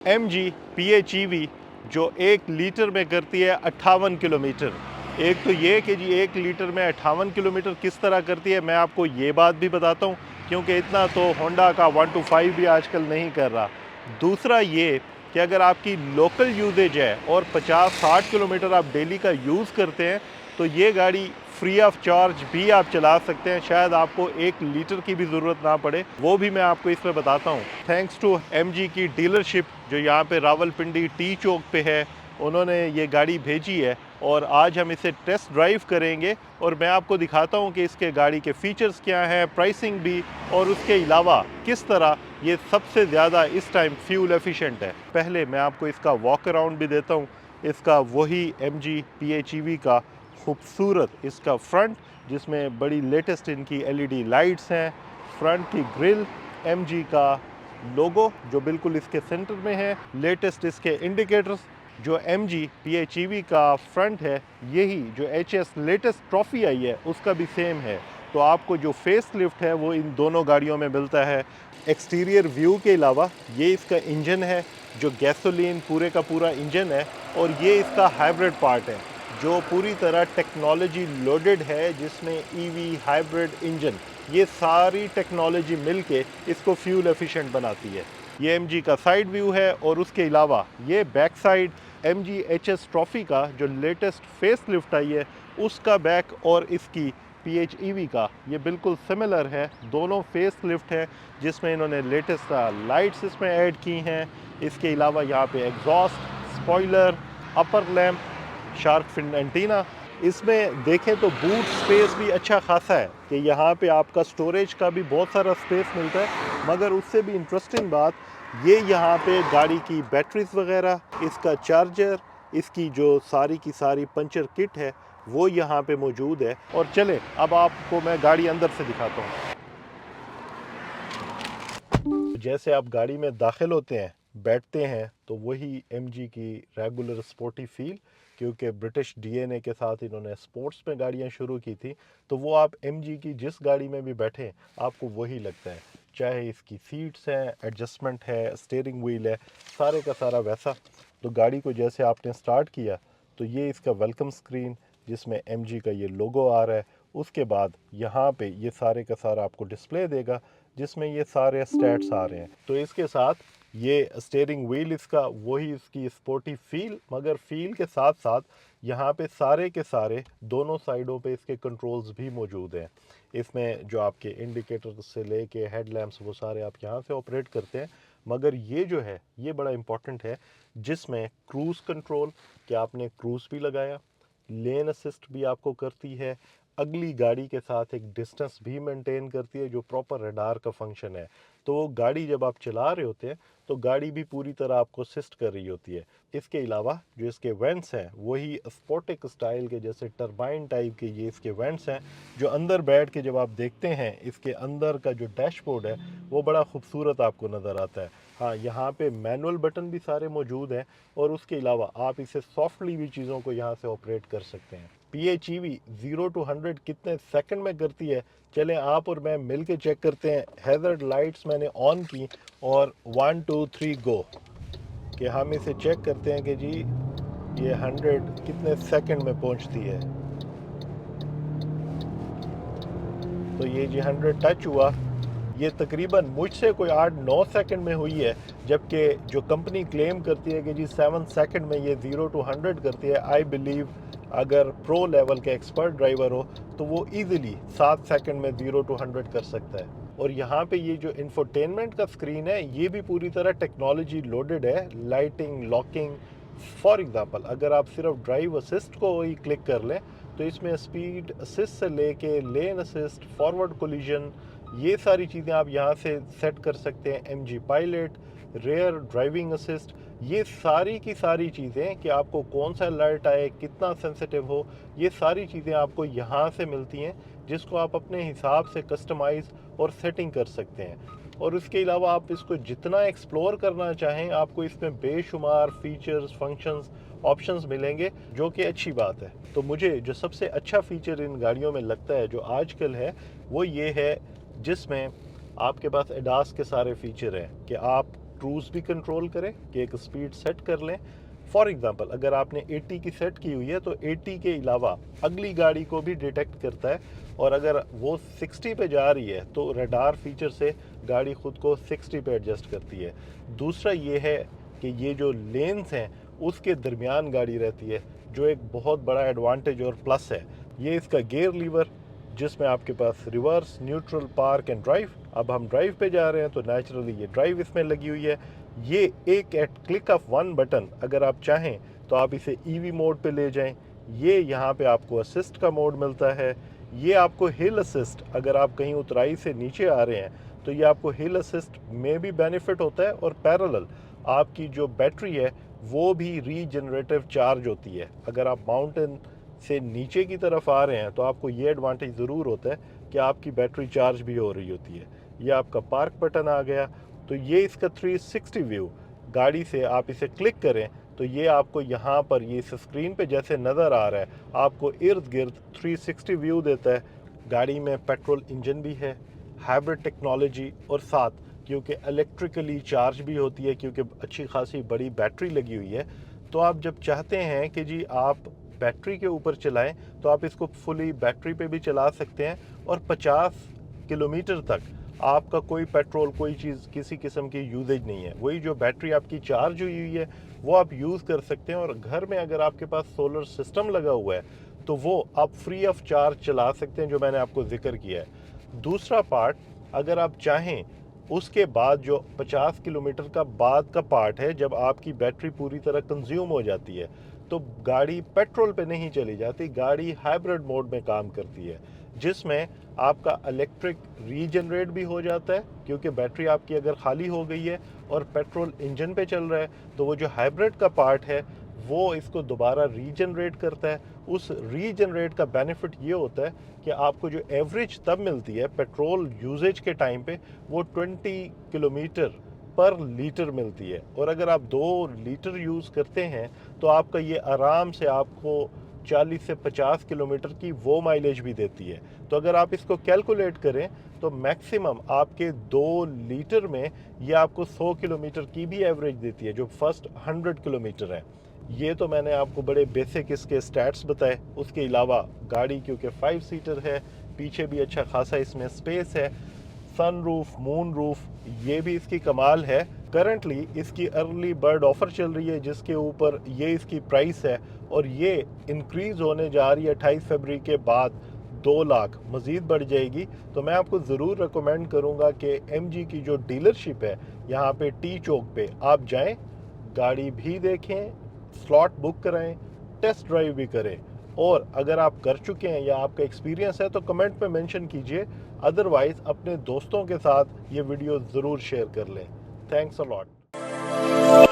MG PHEV जो 1 litre में करती है 58 किलोमीटर। एक तो ये कि जी 1 लीटर में 58 किलोमीटर किस तरह करती है, मैं आपको ये बात भी बताता हूँ, क्योंकि इतना तो होंडा का 125 भी आजकल नहीं कर रहा। दूसरा ये कि अगर आपकी लोकल यूजेज है और 50-60 किलोमीटर आप डेली का यूज़ करते हैं तो ये गाड़ी फ्री ऑफ चार्ज भी आप चला सकते हैं। शायद आपको 1 लीटर की भी ज़रूरत ना पड़े, वो भी मैं आपको इसमें बताता हूँ। थैंक्स टू MG की डीलरशिप जो यहाँ पे रावलपिंडी टी चौक पे है, उन्होंने ये गाड़ी भेजी है और आज हम इसे टेस्ट ड्राइव करेंगे और मैं आपको दिखाता हूँ कि इसके गाड़ी के फीचर्स क्या हैं, प्राइसिंग भी, और उसके अलावा किस तरह ये सबसे ज़्यादा इस टाइम फ्यूल एफिशिएंट है। पहले मैं आपको इसका वॉक अराउंड भी देता हूँ। इसका वही MG PHEV का खूबसूरत इसका फ्रंट, जिसमें बड़ी लेटेस्ट इनकी LED लाइट्स हैं। फ्रंट की ग्रिल, MG का लोगो जो बिल्कुल इसके सेंटर में है। लेटेस्ट इसके इंडिकेटर्स, जो MG PHEV का फ्रंट है यही जो HS लेटेस्ट ट्रॉफी आई है उसका भी सेम है। तो आपको जो फेस लिफ्ट है वो इन दोनों गाड़ियों में मिलता है। एक्सटीरियर व्यू के अलावा ये इसका इंजन है जो गैसोलीन पूरे का पूरा इंजन है, और ये इसका हाइब्रिड पार्ट है जो पूरी तरह टेक्नोलॉजी लोडेड है, जिसमें EV हाइब्रिड इंजन, ये सारी टेक्नोलॉजी मिलके इसको फ्यूल एफिशिएंट बनाती है। ये MG का साइड व्यू है, और उसके अलावा ये back side MG HS trophy का जो लेटेस्ट फेस लिफ्ट आई है उसका बैक और इसकी PHEV का ये बिल्कुल सिमिलर है। दोनों फेस लिफ्ट है जिसमें इन्होंने लेटेस्ट लाइट्स इसमें ऐड की हैं। इसके अलावा यहाँ पे एग्जॉस्ट, स्पॉइलर, अपर लैम्प, शार्क फिन एंटीना। इसमें देखें तो बूट स्पेस भी अच्छा खासा है कि यहाँ पे आपका स्टोरेज का भी बहुत सारा स्पेस मिलता है। मगर उससे भी इंटरेस्टिंग बात ये यहाँ पे गाड़ी की बैटरीज वगैरह, इसका चार्जर, इसकी जो सारी की सारी पंचर किट है वो यहाँ पे मौजूद है। और चलें अब आपको मैं गाड़ी अंदर से दिखाता हूँ। जैसे आप गाड़ी में दाखिल होते हैं, बैठते हैं, तो वही MG की रेगुलर स्पोर्टी फील, क्योंकि ब्रिटिश DNA के साथ इन्होंने स्पोर्ट्स में गाड़ियां शुरू की थी, तो वो आप MG की जिस गाड़ी में भी बैठें आपको वही लगता है। चाहे इसकी सीट्स हैं, एडजस्टमेंट है, स्टीयरिंग व्हील है, सारे का सारा वैसा। तो गाड़ी को जैसे आपने स्टार्ट किया तो ये इसका वेलकम स्क्रीन जिसमें MG का ये लोगो आ रहा है। उसके बाद यहाँ पे ये सारे का सारा आपको डिस्प्ले देगा जिसमें ये सारे स्टैट्स आ रहे हैं। तो इसके साथ ये स्टीयरिंग व्हील इसका वही इसकी स्पोर्टी फील, मगर फील के साथ साथ यहाँ पे सारे के सारे दोनों साइडों पे इसके कंट्रोल्स भी मौजूद हैं। इसमें जो आपके इंडिकेटर से लेके हेडलैम्प्स वो सारे आप यहाँ से ऑपरेट करते हैं। मगर ये जो है ये बड़ा इंपॉर्टेंट है, जिसमें क्रूज़ कंट्रोल कि आपने क्रूज़ भी लगाया, लेन असिस्ट भी आपको करती है, अगली गाड़ी के साथ एक डिस्टेंस भी मेंटेन करती है जो प्रॉपर रडार का फंक्शन है। तो गाड़ी जब आप चला रहे होते हैं तो गाड़ी भी पूरी तरह आपको असिस्ट कर रही होती है। इसके अलावा जो इसके वेंट्स हैं वही स्पोर्टिक स्टाइल के जैसे टरबाइन टाइप के ये इसके वेंट्स हैं, जो अंदर बैठ के जब आप देखते हैं इसके अंदर का जो डैशबोर्ड है वो बड़ा खूबसूरत आपको नज़र आता है। हाँ, यहाँ पे मैनुअल बटन भी सारे मौजूद हैं, और उसके अलावा आप इसे सॉफ्टली भी चीज़ों को यहाँ से ऑपरेट कर सकते हैं। PHEV 0 to 100 कितने सेकंड में करती है, चलें आप और मैं मिल के चेक करते हैं। हैज़र्ड लाइट्स मैंने ऑन की और 1 2 3 गो कि हम इसे चेक करते हैं कि जी ये 100 कितने सेकंड में पहुंचती है। तो ये जी 100 टच हुआ, ये तकरीबन मुझसे कोई 8-9 सेकंड में हुई है, जबकि जो कंपनी क्लेम करती है कि जी 7 सेकंड में ये 0 to 100 करती है। आई बिलीव अगर प्रो लेवल के एक्सपर्ट ड्राइवर हो तो वो इजीली 7 सेकंड में 0 to 100 कर सकता है। और यहाँ पे ये जो इंफोटेनमेंट का स्क्रीन है ये भी पूरी तरह टेक्नोलॉजी लोडेड है। लाइटिंग, लॉकिंग, फॉर एग्जांपल अगर आप सिर्फ ड्राइव असिस्ट को ही क्लिक कर लें तो इसमें स्पीड असिस्ट से लेके लेन असिस्ट, फॉरवर्ड कोलिजन, ये सारी चीज़ें आप यहाँ से सेट कर सकते हैं। MG pilot, rear driving assist, ये सारी की सारी चीज़ें कि आपको कौन सा अलर्ट आए, कितना सेंसिटिव हो, ये सारी चीज़ें आपको यहाँ से मिलती हैं, जिसको आप अपने हिसाब से कस्टमाइज़ और सेटिंग कर सकते हैं। और उसके अलावा आप इसको जितना एक्सप्लोर करना चाहें आपको इसमें बेशुमार फीचर्स, फंक्शंस, ऑप्शंस मिलेंगे, जो कि अच्छी बात है। तो मुझे जो सबसे अच्छा फ़ीचर इन गाड़ियों में लगता है जो आजकल है वो ये है, जिसमें आपके पास एडास के सारे फीचर हैं कि आप क्रूज़ भी कंट्रोल करें कि एक स्पीड सेट कर लें। फॉर एग्ज़ाम्पल अगर आपने 80 की सेट की हुई है तो 80 के अलावा अगली गाड़ी को भी डिटेक्ट करता है, और अगर वो 60 पे जा रही है तो रडार फीचर से गाड़ी ख़ुद को 60 पे एडजस्ट करती है। दूसरा ये है कि ये जो लेन्स हैं उसके दरमियान गाड़ी रहती है, जो एक बहुत बड़ा एडवांटेज और प्लस है। ये इसका गियर लीवर जिसमें आपके पास reverse, neutral, park and drive. अब हम ड्राइव पे जा रहे हैं तो नेचुरली ये ड्राइव इसमें लगी हुई है। ये एक at click of one button, अगर आप चाहें तो आप इसे ईवी मोड पे ले जाएं। ये यहाँ पे आपको असिस्ट का मोड मिलता है। ये आपको हिल असिस्ट, अगर आप कहीं उतराई से नीचे आ रहे हैं तो ये आपको हिल असिस्ट में भी बेनिफिट होता है, और पैरेलल आपकी जो बैटरी है वो भी रीजनरेटिव चार्ज होती है। अगर आप माउंटेन से नीचे की तरफ आ रहे हैं तो आपको ये एडवांटेज ज़रूर होता है कि आपकी बैटरी चार्ज भी हो रही होती है। ये आपका पार्क बटन आ गया, तो ये इसका 360 व्यू, गाड़ी से आप इसे क्लिक करें तो ये आपको यहाँ पर ये इस स्क्रीन पे जैसे नज़र आ रहा है आपको इर्द गिर्द 360 व्यू देता है। गाड़ी में पेट्रोल इंजन भी है, हाइब्रिड टेक्नोलॉजी, और साथ क्योंकि इलेक्ट्रिकली चार्ज भी होती है क्योंकि अच्छी खासी बड़ी बैटरी लगी हुई है। तो आप जब चाहते हैं कि जी आप बैटरी के ऊपर चलाएं तो आप इसको फुली बैटरी पे भी चला सकते हैं, और 50 किलोमीटर तक आपका कोई पेट्रोल, कोई चीज़, किसी किस्म की यूजेज नहीं है। वही जो बैटरी आपकी चार्ज हुई हुई है वो आप यूज़ कर सकते हैं, और घर में अगर आपके पास सोलर सिस्टम लगा हुआ है तो वो आप फ्री ऑफ चार्ज चला सकते हैं, जो मैंने आपको जिक्र किया है। दूसरा पार्ट, अगर आप चाहें उसके बाद जो 50 किलोमीटर का बाद का पार्ट है, जब आपकी बैटरी पूरी तरह कंज्यूम हो जाती है तो गाड़ी पेट्रोल पे नहीं चली जाती, गाड़ी हाइब्रिड मोड में काम करती है, जिसमें आपका इलेक्ट्रिक रीजनरेट भी हो जाता है, क्योंकि बैटरी आपकी अगर खाली हो गई है और पेट्रोल इंजन पे चल रहा है तो वो जो हाइब्रिड का पार्ट है वो इसको दोबारा रीजनरेट करता है। उस रीजनरेट का बेनिफिट ये होता है कि आपको जो एवरेज तब मिलती है पेट्रोल यूजेज के टाइम पे, वो 20 किलोमीटर पर लीटर मिलती है, और अगर आप 2 लीटर यूज़ करते हैं तो आपका ये आराम से आपको 40 से 50 किलोमीटर की वो माइलेज भी देती है। तो अगर आप इसको कैलकुलेट करें तो मैक्सिमम आपके 2 लीटर में ये आपको 100 किलोमीटर की भी एवरेज देती है, जो फर्स्ट 100 किलोमीटर है। ये तो मैंने आपको बड़े बेसिक इसके स्टैट्स बताए। उसके अलावा गाड़ी क्योंकि 5 सीटर है, पीछे भी अच्छा खासा इसमें स्पेस है, सन रूफ, मून रूफ, ये भी इसकी कमाल है। करंटली इसकी अर्ली बर्ड ऑफ़र चल रही है जिसके ऊपर ये इसकी प्राइस है, और ये इंक्रीज़ होने जा रही है 28 फरवरी के बाद 2 लाख मज़ीद बढ़ जाएगी। तो मैं आपको ज़रूर रिकमेंड करूँगा कि MG की जो डीलरशिप है यहाँ पे टी चौक पे आप जाएं, गाड़ी भी देखें, स्लॉट बुक कराएं, टेस्ट ड्राइव भी करें, और अगर आप कर चुके हैं या आपका एक्सपीरियंस है तो कमेंट में मेंशन कीजिए। अदरवाइज़ अपने दोस्तों के साथ ये वीडियो ज़रूर शेयर कर लें। Thanks a lot.